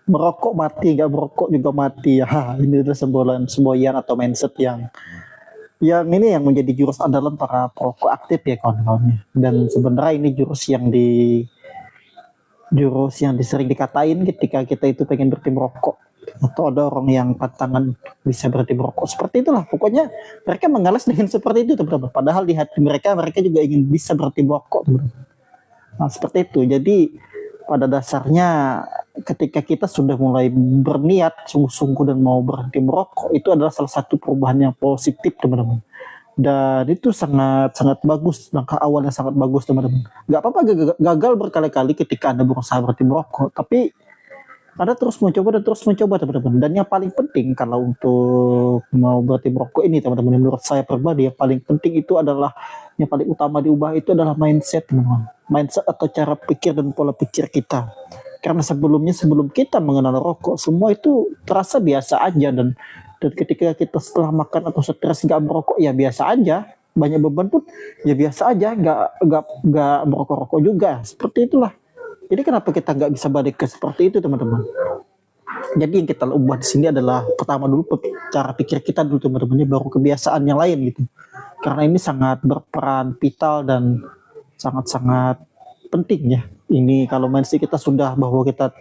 merokok mati, nggak merokok juga mati. Ya, ini adalah semboyan atau mindset yang ini yang menjadi jurus andalan para perokok aktif ya kawan-kawan. Dan sebenarnya ini jurus yang sering dikatain ketika kita itu pengen berhenti merokok, atau ada orang yang pantangan bisa berhenti merokok seperti itulah. Pokoknya mereka mengalas dengan seperti itu teman-teman, padahal di hati mereka juga ingin bisa berhenti merokok teman-teman. Nah seperti itu. Jadi pada dasarnya ketika kita sudah mulai berniat sungguh-sungguh dan mau berhenti merokok, itu adalah salah satu perubahan yang positif teman-teman. Dan itu sangat sangat bagus, langkah awalnya sangat bagus teman-teman. Gak apa-apa gagal berkali-kali ketika Anda berusaha berhenti merokok, tapi Anda terus mencoba dan terus mencoba teman-teman. Dan yang paling penting kalau untuk mau berhenti merokok ini teman-teman, menurut saya pribadi yang paling penting itu adalah, yang paling utama diubah itu adalah mindset teman-teman. Mindset atau cara pikir dan pola pikir kita. Karena sebelum kita mengenal rokok, semua itu terasa biasa aja, dan ketika kita setelah makan atau stres nggak merokok ya biasa aja, banyak beban pun ya biasa aja, nggak merokok-rokok juga, seperti itulah. Jadi kenapa kita nggak bisa balik ke seperti itu teman-teman? Jadi yang kita ubah di sini adalah pertama dulu cara pikir kita dulu teman-teman, baru kebiasaan yang lain gitu. Karena ini sangat berperan vital dan sangat-sangat penting ya. Ini kalau mindset kita sudah bahwa kita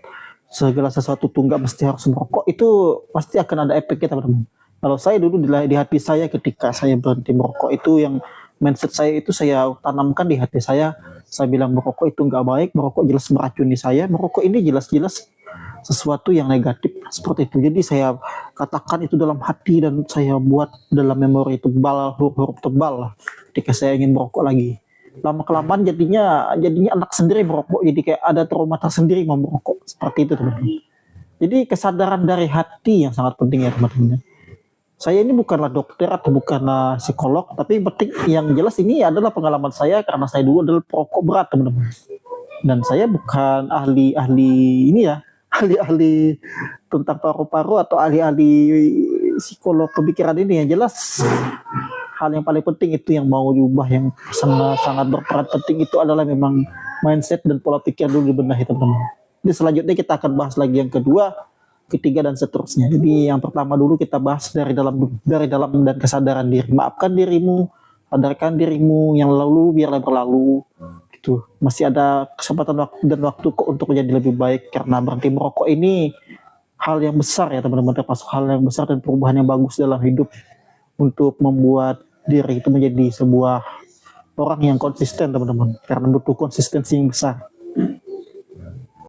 segala sesuatu tuh nggak mesti harus merokok, itu pasti akan ada efeknya teman-teman. Kalau saya dulu di hati saya ketika saya berhenti merokok, itu yang mindset saya itu saya tanamkan di hati saya bilang merokok itu nggak baik, merokok jelas meracuni saya, merokok ini jelas-jelas sesuatu yang negatif seperti itu. Jadi saya katakan itu dalam hati dan saya buat dalam memori tebal, huruf-huruf tebal lah ketika saya ingin merokok lagi. Lama kelamaan jadinya anak sendiri merokok, jadi kayak ada trauma tersendiri mau merokok seperti itu teman-teman. Jadi kesadaran dari hati yang sangat penting ya teman-teman. Saya ini bukanlah dokter atau bukanlah psikolog, tapi penting yang jelas ini adalah pengalaman saya karena saya dulu adalah perokok berat teman-teman. Dan saya bukan ahli-ahli ini ya, ahli-ahli tentang paru-paru atau ahli-ahli psikolog pemikiran ini. Yang jelas hal yang paling penting itu yang mau diubah, yang sangat berperan penting itu adalah memang mindset dan pola pikir dulu dibenahi teman-teman. Jadi selanjutnya kita akan bahas lagi yang kedua, ketiga dan seterusnya. Jadi yang pertama dulu kita bahas dari dalam dan kesadaran diri. Maafkan dirimu, sadarkan dirimu, yang lalu biarlah berlalu. Gitu. Masih ada kesempatan dan waktu kok untuk menjadi lebih baik, karena berhenti merokok ini hal yang besar ya teman-teman, termasuk hal yang besar dan perubahan yang bagus dalam hidup, untuk membuat diri itu menjadi sebuah orang yang konsisten teman-teman, karena butuh konsistensi yang besar.